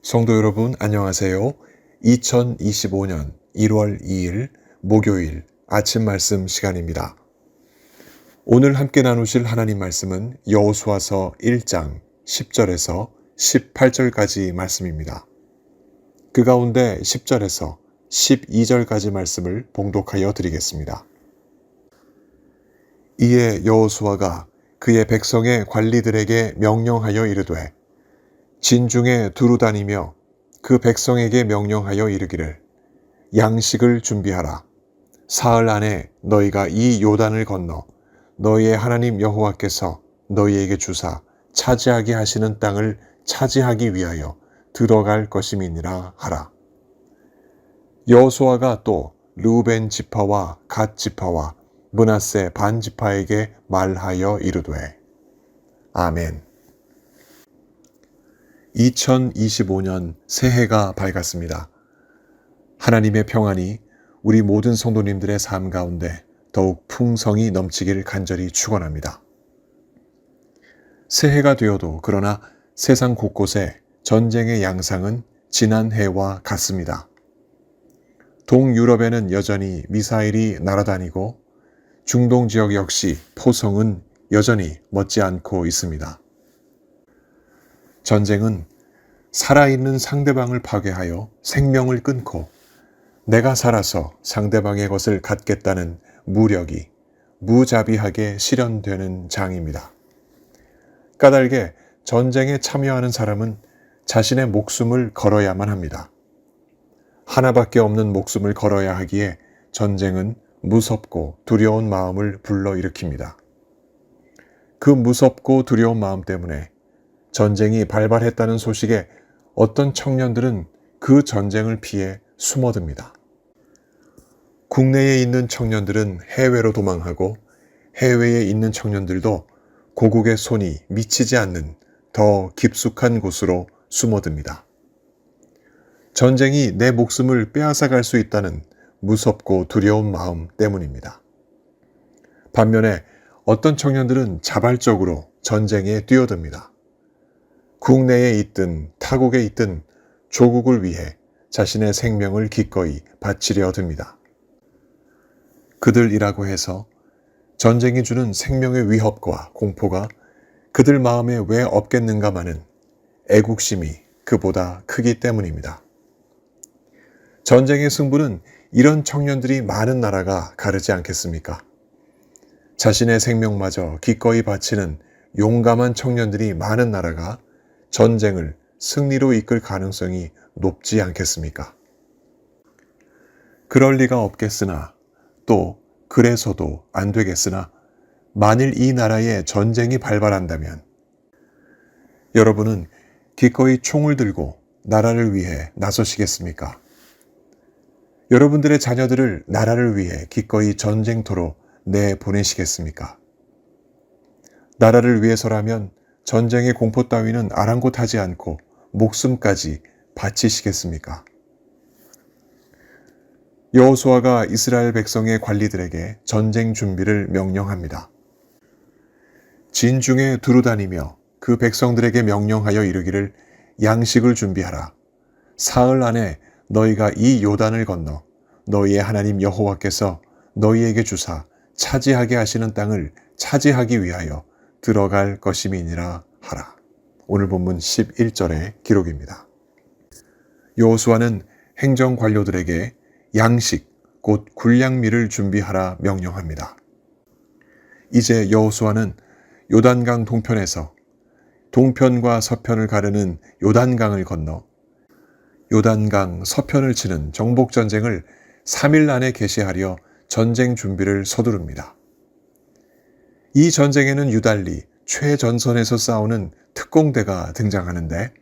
성도 여러분, 안녕하세요. 2025년 1월 2일 목요일 아침 말씀 시간입니다. 오늘 함께 나누실 하나님 말씀은 여호수아서 1장 10절에서 18절까지 말씀입니다. 그 가운데 10절에서 12절까지 말씀을 봉독하여 드리겠습니다. 이에 여호수아가 그의 백성의 관리들에게 명령하여 이르되 진중에 두루 다니며 그 백성에게 명령하여 이르기를 양식을 준비하라. 사흘 안에 너희가 이 요단을 건너 너희의 하나님 여호와께서 너희에게 주사 차지하게 하시는 땅을 차지하기 위하여 들어갈 것임이니라 하라. 여호수아가 또 르우벤 지파와 갓 지파와 므낫세 반 지파에게 말하여 이르되 아멘. 2025년 새해가 밝았습니다. 하나님의 평안이 우리 모든 성도님들의 삶 가운데 더욱 풍성이 넘치길 간절히 축원합니다. 새해가 되어도 그러나 세상 곳곳에 전쟁의 양상은 지난 해와 같습니다. 동유럽에는 여전히 미사일이 날아다니고 중동 지역 역시 포성은 여전히 멎지 않고 있습니다. 전쟁은 살아있는 상대방을 파괴하여 생명을 끊고 내가 살아서 상대방의 것을 갖겠다는 무력이 무자비하게 실현되는 장입니다. 까닭에 전쟁에 참여하는 사람은 자신의 목숨을 걸어야만 합니다. 하나밖에 없는 목숨을 걸어야 하기에 전쟁은 무섭고 두려운 마음을 불러일으킵니다. 그 무섭고 두려운 마음 때문에 전쟁이 발발했다는 소식에 어떤 청년들은 그 전쟁을 피해 숨어듭니다. 국내에 있는 청년들은 해외로 도망하고 해외에 있는 청년들도 고국의 손이 미치지 않는 더 깊숙한 곳으로 숨어듭니다. 전쟁이 내 목숨을 빼앗아갈 수 있다는 무섭고 두려운 마음 때문입니다. 반면에 어떤 청년들은 자발적으로 전쟁에 뛰어듭니다. 국내에 있든 타국에 있든 조국을 위해 자신의 생명을 기꺼이 바치려 듭니다. 그들이라고 해서 전쟁이 주는 생명의 위협과 공포가 그들 마음에 왜 없겠는가마는 애국심이 그보다 크기 때문입니다. 전쟁의 승부는 이런 청년들이 많은 나라가 가르지 않겠습니까? 자신의 생명마저 기꺼이 바치는 용감한 청년들이 많은 나라가 전쟁을 승리로 이끌 가능성이 높지 않겠습니까? 그럴 리가 없겠으나 또 그래서도 안 되겠으나 만일 이 나라에 전쟁이 발발한다면 여러분은 기꺼이 총을 들고 나라를 위해 나서시겠습니까? 여러분들의 자녀들을 나라를 위해 기꺼이 전쟁터로 내보내시겠습니까? 나라를 위해서라면 전쟁의 공포 따위는 아랑곳하지 않고 목숨까지 바치시겠습니까? 여호수아가 이스라엘 백성의 관리들에게 전쟁 준비를 명령합니다. 진중에 두루 다니며 그 백성들에게 명령하여 이르기를 양식을 준비하라. 사흘 안에 너희가 이 요단을 건너 너희의 하나님 여호와께서 너희에게 주사 차지하게 하시는 땅을 차지하기 위하여 들어갈 것임이니라 하라. 오늘 본문 11절의 기록입니다. 여호수아는 행정 관료들에게 양식, 곧 군량미를 준비하라 명령합니다. 이제 여호수아는 요단강 동편에서 동편과 서편을 가르는 요단강을 건너 요단강 서편을 치는 정복전쟁을 3일 안에 개시하려 전쟁 준비를 서두릅니다. 이 전쟁에는 유달리 최전선에서 싸우는 특공대가 등장하는데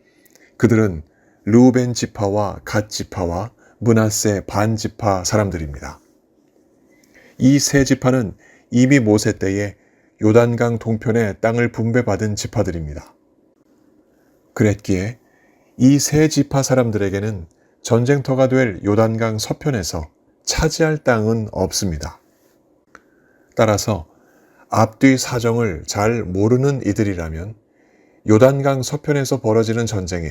그들은 르우벤 지파와 갓 지파와 므낫세 반 지파 사람들입니다. 이 세 지파는 이미 모세 때에 요단강 동편의 땅을 분배받은 지파들입니다. 그랬기에 이 세 지파 사람들에게는 전쟁터가 될 요단강 서편에서 차지할 땅은 없습니다. 따라서 앞뒤 사정을 잘 모르는 이들이라면 요단강 서편에서 벌어지는 전쟁에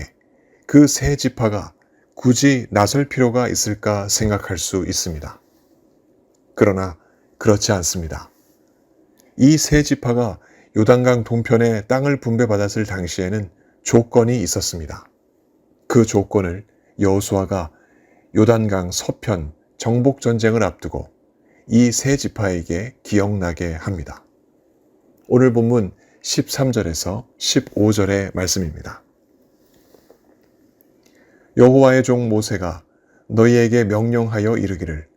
그 세 지파가 굳이 나설 필요가 있을까 생각할 수 있습니다. 그러나 그렇지 않습니다. 이 세 지파가 요단강 동편의 땅을 분배받았을 당시에는 조건이 있었습니다. 그 조건을 여호수아가 요단강 서편 정복 전쟁을 앞두고 이 세 지파에게 기억나게 합니다. 오늘 본문 13절에서 15절의 말씀입니다. 여호와의 종 모세가 너희에게 명령하여 이르기를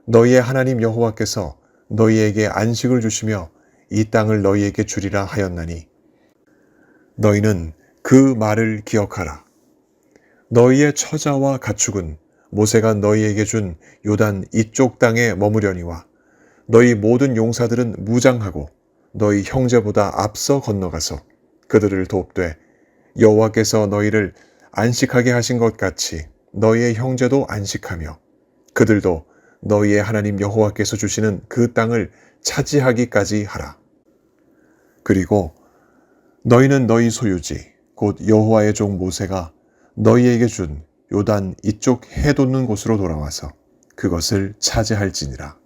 너희의 하나님 여호와께서 너희에게 안식을 주시며 이 땅을 너희에게 주리라 하였나니 너희는 그 말을 기억하라. 너희의 처자와 가축은 모세가 너희에게 준 요단 이쪽 땅에 머무려니와 너희 모든 용사들은 무장하고 너희 형제보다 앞서 건너가서 그들을 돕되 여호와께서 너희를 안식하게 하신 것 같이 너희의 형제도 안식하며 그들도 너희의 하나님 여호와께서 주시는 그 땅을 차지하기까지 하라. 그리고 너희는 너희 소유지 곧 여호와의 종 모세가 너희에게 준 요단 이쪽 해 돋는 곳으로 돌아와서 그것을 차지할지니라.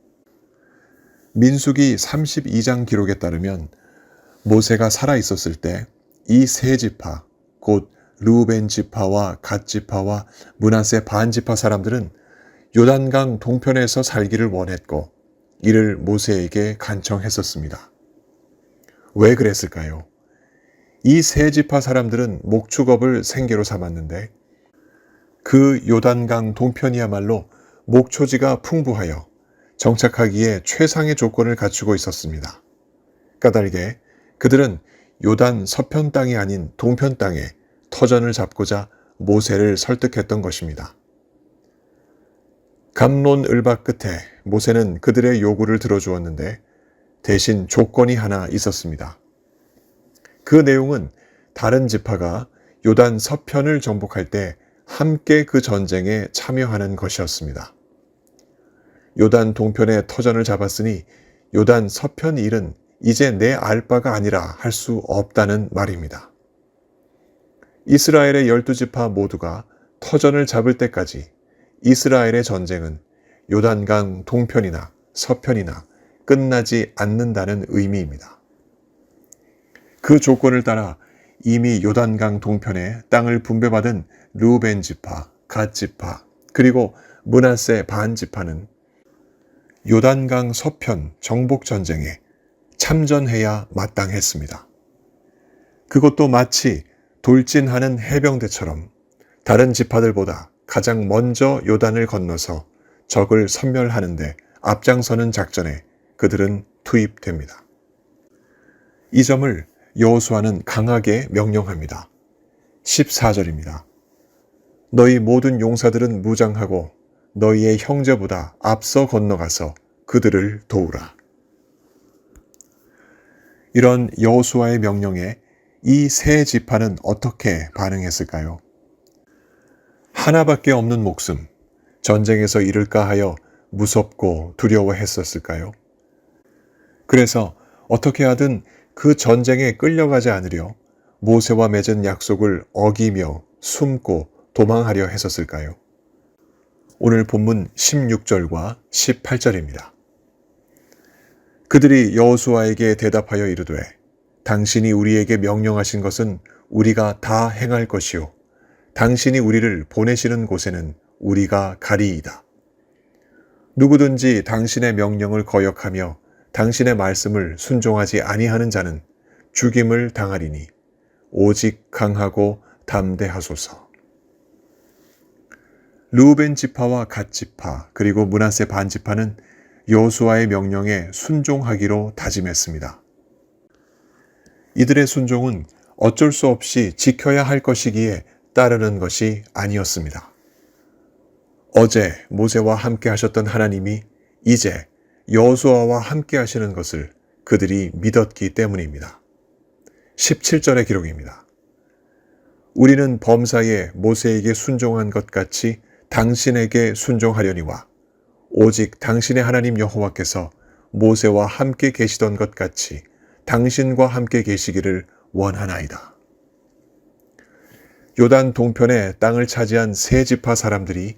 민수기 32장 기록에 따르면 모세가 살아 있었을 때 이 세 지파 곧 르우벤 지파와 갓 지파와 므낫세 반 지파 사람들은 요단강 동편에서 살기를 원했고 이를 모세에게 간청했었습니다. 왜 그랬을까요? 이 세 지파 사람들은 목축업을 생계로 삼았는데 그 요단강 동편이야말로 목초지가 풍부하여 정착하기에 최상의 조건을 갖추고 있었습니다. 까닭에 그들은 요단 서편 땅이 아닌 동편 땅에 터전을 잡고자 모세를 설득했던 것입니다. 갑론을박 끝에 모세는 그들의 요구를 들어주었는데 대신 조건이 하나 있었습니다. 그 내용은 다른 지파가 요단 서편을 정복할 때 함께 그 전쟁에 참여하는 것이었습니다. 요단 동편의 터전을 잡았으니 요단 서편 일은 이제 내 알바가 아니라 할 수 없다는 말입니다. 이스라엘의 12지파 모두가 터전을 잡을 때까지 이스라엘의 전쟁은 요단강 동편이나 서편이나 끝나지 않는다는 의미입니다. 그 조건을 따라 이미 요단강 동편에 땅을 분배받은 르우벤 지파, 갓 지파, 그리고 므낫세 반 지파는 요단강 서편 정복 전쟁에 참전해야 마땅했습니다. 그것도 마치 돌진하는 해병대처럼 다른 지파들보다 가장 먼저 요단을 건너서 적을 섬멸하는데 앞장서는 작전에 그들은 투입됩니다. 이 점을 여호수아는 강하게 명령합니다. 14절입니다. 너희 모든 용사들은 무장하고 너희의 형제보다 앞서 건너가서 그들을 도우라. 이런 여호수아의 명령에 이 세 지파는 어떻게 반응했을까요? 하나밖에 없는 목숨, 전쟁에서 잃을까 하여 무섭고 두려워했었을까요? 그래서 어떻게 하든 그 전쟁에 끌려가지 않으려 모세와 맺은 약속을 어기며 숨고 도망하려 했었을까요? 오늘 본문 16절과 18절입니다. 그들이 여호수아에게 대답하여 이르되 당신이 우리에게 명령하신 것은 우리가 다 행할 것이요 당신이 우리를 보내시는 곳에는 우리가 가리이다. 누구든지 당신의 명령을 거역하며 당신의 말씀을 순종하지 아니하는 자는 죽임을 당하리니 오직 강하고 담대하소서. 르우벤 지파와 갓 지파 그리고 므낫세 반 지파는 여호수아의 명령에 순종하기로 다짐했습니다. 이들의 순종은 어쩔 수 없이 지켜야 할 것이기에 따르는 것이 아니었습니다. 어제 모세와 함께 하셨던 하나님이 이제 여호수아와 함께 하시는 것을 그들이 믿었기 때문입니다. 17절의 기록입니다. 우리는 범사에 모세에게 순종한 것 같이 당신에게 순종하려니와 오직 당신의 하나님 여호와께서 모세와 함께 계시던 것 같이 당신과 함께 계시기를 원하나이다. 요단 동편의 땅을 차지한 세 지파 사람들이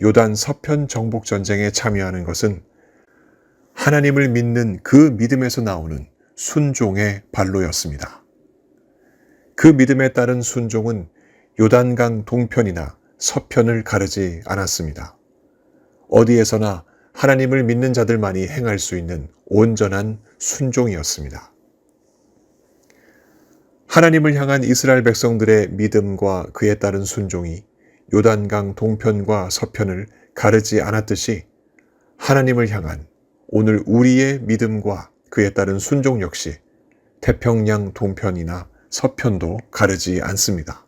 요단 서편 정복 전쟁에 참여하는 것은 하나님을 믿는 그 믿음에서 나오는 순종의 발로였습니다. 그 믿음에 따른 순종은 요단강 동편이나 서편을 가르지 않았습니다. 어디에서나 하나님을 믿는 자들만이 행할 수 있는 온전한 순종이었습니다. 하나님을 향한 이스라엘 백성들의 믿음과 그에 따른 순종이 요단강 동편과 서편을 가르지 않았듯이 하나님을 향한 오늘 우리의 믿음과 그에 따른 순종 역시 태평양 동편이나 서편도 가르지 않습니다.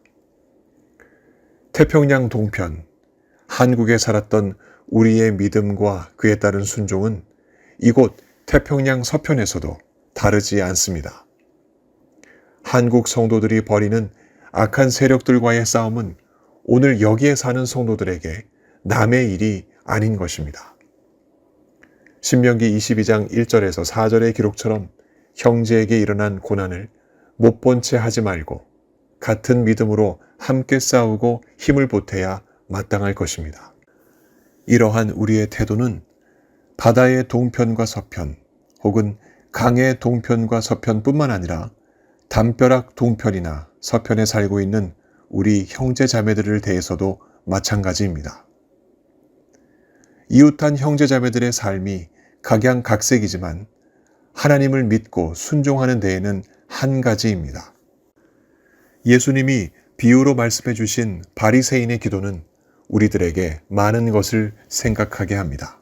태평양 동편, 한국에 살았던 우리의 믿음과 그에 따른 순종은 이곳 태평양 서편에서도 다르지 않습니다. 한국 성도들이 벌이는 악한 세력들과의 싸움은 오늘 여기에 사는 성도들에게 남의 일이 아닌 것입니다. 신명기 22장 1절에서 4절의 기록처럼 형제에게 일어난 고난을 못 본 채 하지 말고 같은 믿음으로 함께 싸우고 힘을 보태야 마땅할 것입니다. 이러한 우리의 태도는 바다의 동편과 서편 혹은 강의 동편과 서편뿐만 아니라 담벼락 동편이나 서편에 살고 있는 우리 형제 자매들을 대해서도 마찬가지입니다. 이웃한 형제 자매들의 삶이 각양각색이지만 하나님을 믿고 순종하는 데에는 한 가지입니다. 예수님이 비유로 말씀해 주신 바리새인의 기도는 우리들에게 많은 것을 생각하게 합니다.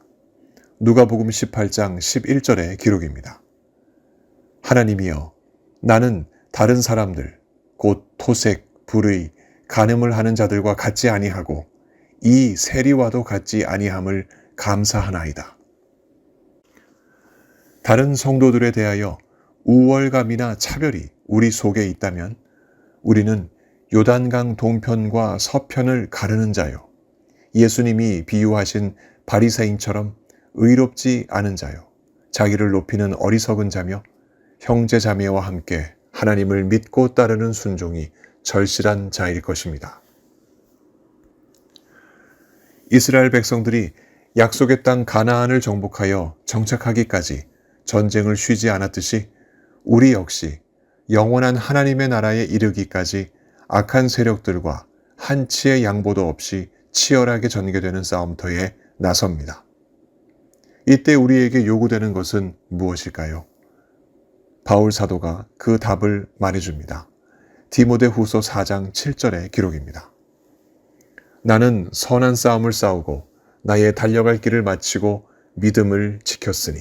누가복음 18장 11절의 기록입니다. 하나님이여, 나는 다른 사람들, 곧 토색, 불의, 간음을 하는 자들과 같지 아니하고 이 세리와도 같지 아니함을 감사하나이다. 다른 성도들에 대하여 우월감이나 차별이 우리 속에 있다면 우리는 요단강 동편과 서편을 가르는 자요, 예수님이 비유하신 바리새인처럼 의롭지 않은 자요, 자기를 높이는 어리석은 자며 형제 자매와 함께 하나님을 믿고 따르는 순종이 절실한 자일 것입니다. 이스라엘 백성들이 약속의 땅 가나안을 정복하여 정착하기까지 전쟁을 쉬지 않았듯이 우리 역시 영원한 하나님의 나라에 이르기까지 악한 세력들과 한치의 양보도 없이 치열하게 전개되는 싸움터에 나섭니다. 이때 우리에게 요구되는 것은 무엇일까요? 바울 사도가 그 답을 말해줍니다. 디모데후서 4장 7절의 기록입니다. 나는 선한 싸움을 싸우고 나의 달려갈 길을 마치고 믿음을 지켰으니.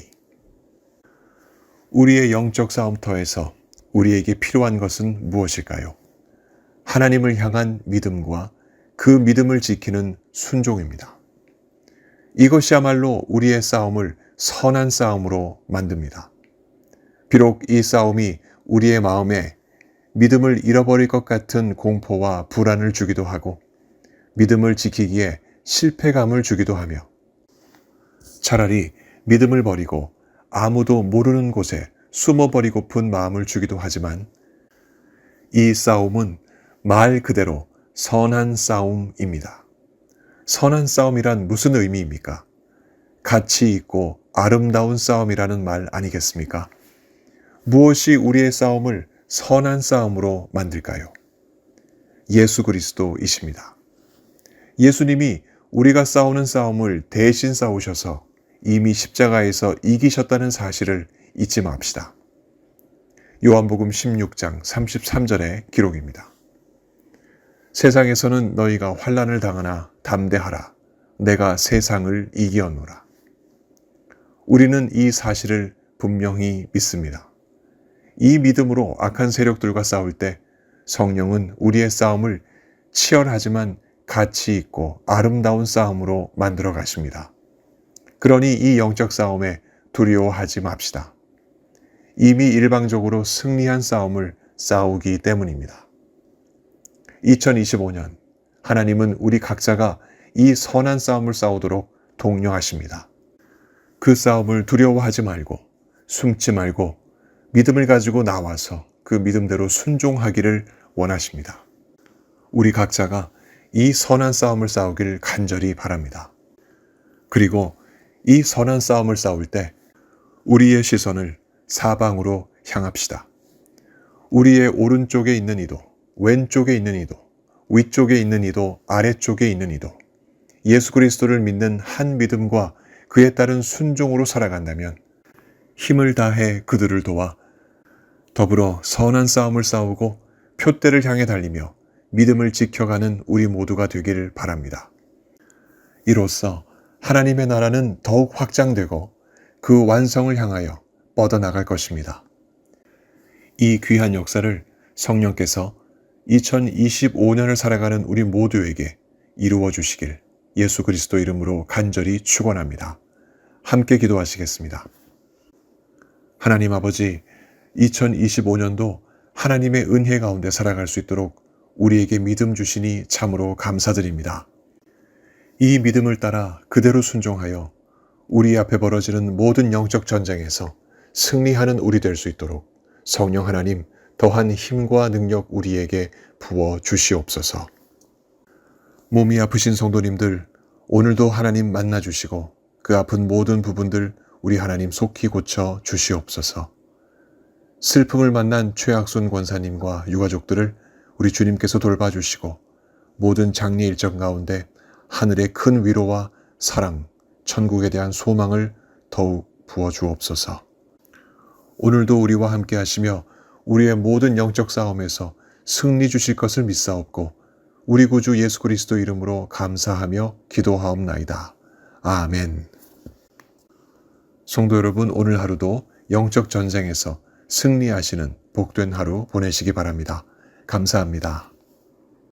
우리의 영적 싸움터에서 우리에게 필요한 것은 무엇일까요? 하나님을 향한 믿음과 그 믿음을 지키는 순종입니다. 이것이야말로 우리의 싸움을 선한 싸움으로 만듭니다. 비록 이 싸움이 우리의 마음에 믿음을 잃어버릴 것 같은 공포와 불안을 주기도 하고 믿음을 지키기에 실패감을 주기도 하며 차라리 믿음을 버리고 아무도 모르는 곳에 숨어버리고픈 마음을 주기도 하지만 이 싸움은 말 그대로 선한 싸움입니다. 선한 싸움이란 무슨 의미입니까? 가치 있고 아름다운 싸움이라는 말 아니겠습니까? 무엇이 우리의 싸움을 선한 싸움으로 만들까요? 예수 그리스도이십니다. 예수님이 우리가 싸우는 싸움을 대신 싸우셔서 이미 십자가에서 이기셨다는 사실을 잊지 맙시다. 요한복음 16장 33절의 기록입니다. 세상에서는 너희가 환난을 당하나 담대하라. 내가 세상을 이기었노라. 우리는 이 사실을 분명히 믿습니다. 이 믿음으로 악한 세력들과 싸울 때 성령은 우리의 싸움을 치열하지만 가치 있고 아름다운 싸움으로 만들어 가십니다. 그러니 이 영적 싸움에 두려워하지 맙시다. 이미 일방적으로 승리한 싸움을 싸우기 때문입니다. 2025년 하나님은 우리 각자가 이 선한 싸움을 싸우도록 독려하십니다. 그 싸움을 두려워하지 말고 숨지 말고 믿음을 가지고 나와서 그 믿음대로 순종하기를 원하십니다. 우리 각자가 이 선한 싸움을 싸우길 간절히 바랍니다. 그리고 이 선한 싸움을 싸울 때 우리의 시선을 사방으로 향합시다. 우리의 오른쪽에 있는 이도, 왼쪽에 있는 이도, 위쪽에 있는 이도, 아래쪽에 있는 이도, 예수 그리스도를 믿는 한 믿음과 그에 따른 순종으로 살아간다면 힘을 다해 그들을 도와 더불어 선한 싸움을 싸우고 표대를 향해 달리며 믿음을 지켜가는 우리 모두가 되기를 바랍니다. 이로써 하나님의 나라는 더욱 확장되고 그 완성을 향하여 뻗어나갈 것입니다. 이 귀한 역사를 성령께서 2025년을 살아가는 우리 모두에게 이루어 주시길 예수 그리스도 이름으로 간절히 축원합니다. 함께 기도하시겠습니다. 하나님 아버지, 2025년도 하나님의 은혜 가운데 살아갈 수 있도록 우리에게 믿음 주시니 참으로 감사드립니다. 이 믿음을 따라 그대로 순종하여 우리 앞에 벌어지는 모든 영적 전쟁에서 승리하는 우리 될 수 있도록 성령 하나님 더한 힘과 능력 우리에게 부어 주시옵소서. 몸이 아프신 성도님들, 오늘도 하나님 만나 주시고 그 아픈 모든 부분들 우리 하나님 속히 고쳐 주시옵소서. 슬픔을 만난 최학순 권사님과 유가족들을 우리 주님께서 돌봐주시고 모든 장례 일정 가운데 하늘의 큰 위로와 사랑, 천국에 대한 소망을 더욱 부어주옵소서. 오늘도 우리와 함께 하시며 우리의 모든 영적 싸움에서 승리 주실 것을 믿사옵고 우리 구주 예수 그리스도 이름으로 감사하며 기도하옵나이다. 아멘. 성도 여러분, 오늘 하루도 영적 전쟁에서 승리하시는 복된 하루 보내시기 바랍니다. 감사합니다.